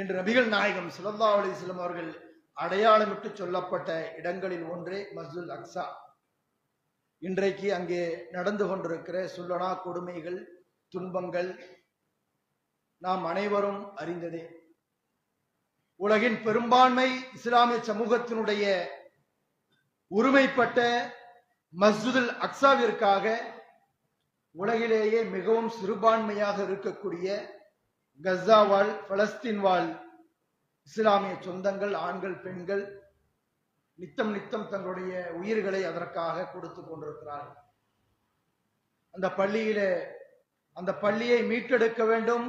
என்று நபிகள் நாயகம் ஸல்லல்லாஹு அலைஹி வஸல்லம் அவர்கள் அடையாளமிட்டு சொல்லப்பட்ட இடங்களில் ஒன்றே மஸ்ஜிதுல் அக்ஸா. இன்றைக்கு அங்கே நடந்து கொண்டிருக்கிற சொல்லனா கொடுமைகள், துன்பங்கள் நாம் அனைவரும் அறிந்ததே. உலகின் பெரும்பான்மை இஸ்லாமிய சமூகத்தினுடைய உரிமைப்பட்ட மஸ்ஜிதுல் அக்ஸாவிற்காக உலகிலேயே மிகவும் சிறுபான்மையாக இருக்கக்கூடிய கஸா வாழ், பலஸ்தீன் வாழ் இஸ்லாமிய சொந்தங்கள், ஆண்கள், பெண்கள் நித்தம் நித்தம் தங்களுடைய உயிர்களை அதற்காக கொடுத்து கொண்டிருக்கிறார்கள். அந்த பள்ளியை மீட்டெடுக்க வேண்டும்.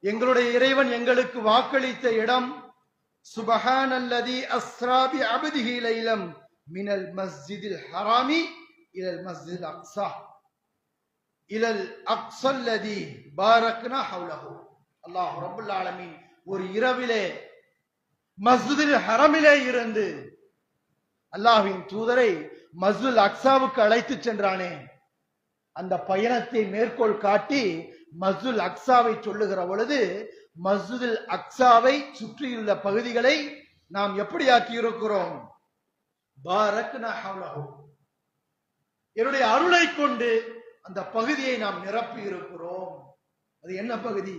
எங்களுடைய இறைவன் எங்களுக்கு வாக்களித்த இடம் சுபஹானல்லதி அஸ்ரா பி அப்திஹி லைலம் மினல் மஸ்ஜிதில் ஹராமி இலல் மஸ்ஜிதில் அக்ஸா இலல் அக்ஸல்லதி பாரக்னா ஹவ்லஹு. அல்லாஹ் ரப்பல் ஆலமீன் ஒரு இரவிலே மஸ்ஜிதில் ஹரமிலே இருந்து அல்லாஹ்வின் தூதரை மஸ்ஜிதுல் அக்ஸாவுக்கு அழைத்து சென்றானே, அந்த பயணத்தை மேற்கோள் காட்டி மஸ்ஜிதுல் அக்ஸாவை சொல்லுகிற பொழுது மஸ்ஜிதுல் அக்ஸாவை சுற்றியுள்ள பகுதிகளை நாம் எப்படி ஆக்கி இருக்கிறோம்? பாரக்னா ஹவ்லஹு, என்னுடைய அருளை கொண்டு அந்த பகுதியை நாம் நிரப்பி இருக்கிறோம். அது என்ன பகுதி?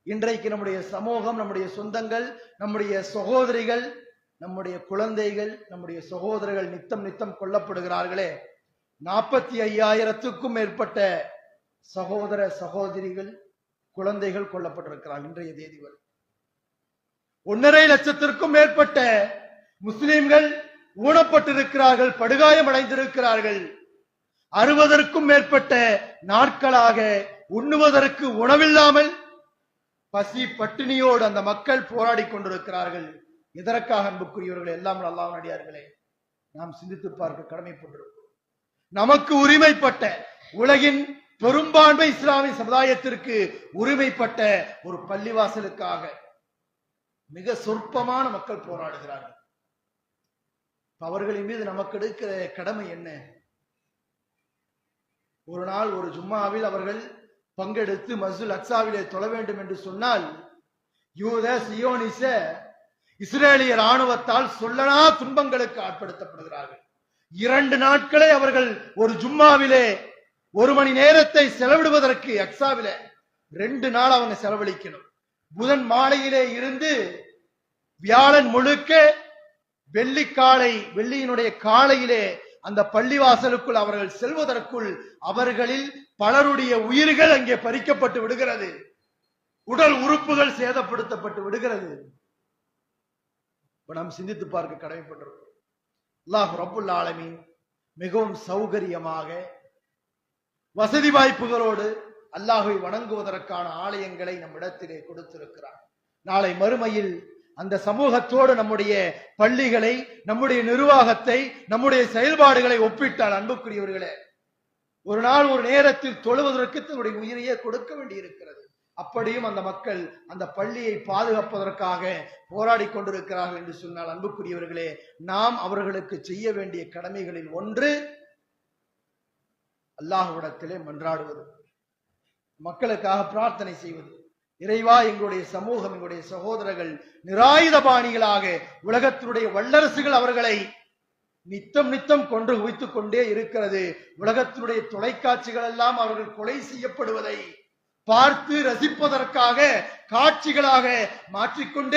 இன்றைக்கு நம்முடைய சமூகம், நம்முடைய சொந்தங்கள், நம்முடைய சகோதரிகள், நம்முடைய குழந்தைகள், நம்முடைய சகோதரர்கள் நித்தம் நித்தம் கொல்லப்படுகிறார்களே. 45,000க்கும் மேற்பட்ட சகோதர சகோதரிகள், குழந்தைகள் கொல்லப்பட்டிருக்கிறார்கள் இன்றைய தேதி வரை. 1.5 லட்சத்திற்கும் மேற்பட்ட முஸ்லிம்கள் ஊனப்பட்டிருக்கிறார்கள், படுகாயம் அடைந்திருக்கிறார்கள். 60க்கும் மேற்பட்ட நாட்களாக உண்ணுவதற்கு உணவில்லாமல் பசி பட்டினியோடு அந்த மக்கள் போராடி கொண்டிருக்கிறார்கள். எதற்காக அன்புக்குரியவர்கள்? எல்லாம் அல்லாஹ்வின் அடியார்களே, நாம் சிந்தித்து பார்க்க கடமைப்பட்டிருக்கிறோம். நமக்கு உரிமைப்பட்ட, உலகின் பெரும்பான்மை இஸ்லாமிய சமுதாயத்திற்கு உரிமைப்பட்ட ஒரு பள்ளிவாசலுக்காக மிக சொற்பமான மக்கள் போராடுகிறார்கள். அவர்களின் மீது நமக்கு எடுக்கிற கடமை என்ன? ஒரு நாள் ஒரு ஜும்மாவில் அவர்கள் பங்கெடுத்து மஸ்ஜிதுல் அக்ஸாவிலே தொழ வேண்டும் என்று சொன்னால் யூத சியோனிச இஸ்ரேலிய ராணுவத்தால் சொல்லனா துன்பங்களுக்கு ஆட்படுத்தப்படுகிறார்கள். 2 நாட்களே அவர்கள் ஒரு ஜும்மாவிலே 1 மணி நேரத்தை செலவிடுவதற்கு அக்ஸாவிலே 2 நாள் அவங்க செலவழிக்கணும். புதன் மாலையிலே இருந்து வியாழன் முழுக்க வெள்ளியினுடைய காலையிலே அந்த பள்ளிவாசலுக்குள் அவர்கள் செல்வதற்குள் அவர்களில் பலருடைய உயிர்கள் அங்கே பறிக்கப்பட்டு விடுகிறது, உடல் உறுப்புகள் சேதப்படுத்தப்பட்டு விடுகிறது. இப்ப நாம் சிந்தித்து பார்க்க கடமைப்பட்டிருக்கிறோம். அல்லாஹ் ரப்புல் ஆலமீன் மிகவும் சௌகரியமாக வசதி வாய்ப்புகளோடு அல்லாஹ்வை வணங்குவதற்கான ஆலயங்களை நம் இடத்திலே கொடுத்திருக்கிறார். நாளை மறுமையில் அந்த சமூகத்தோடு நம்முடைய பள்ளிகளை, நம்முடைய நிர்வாகத்தை, நம்முடைய செயல்பாடுகளை ஒப்பிட்டால் அன்புக்குரியவர்களே, ஒரு நாள் ஒரு நேரத்தில் தொழுவதற்கு தன்னுடைய உயிரையே கொடுக்க வேண்டி இருக்கிறது. அப்படியும் அந்த மக்கள் அந்த பள்ளியை பாதுகாப்பதற்காக போராடி கொண்டிருக்கிறார்கள் என்று சொன்னால் அன்புக்குரியவர்களே, நாம் அவர்களுக்கு செய்ய வேண்டிய கடமைகளில் ஒன்று அல்லாஹ்விடத்திலே மன்றாடுவது, மக்களுக்காக பிரார்த்தனை செய்வது. இறைவா, எங்களுடைய சமூகம், எங்களுடைய சகோதரர்கள் நிராயுதபாணிகளாக உலகத்தினுடைய வல்லரசுகள் அவர்களை நித்தம் நித்தம் கொன்று குவித்துக் கொண்டே இருக்கிறது. உலகத்தினுடைய தொலைக்காட்சிகள் எல்லாம் அவர்கள் கொலை செய்யப்படுவதை பார்த்து ரசிப்பதற்காக காட்சிகளாக மாற்றிக்கொண்டே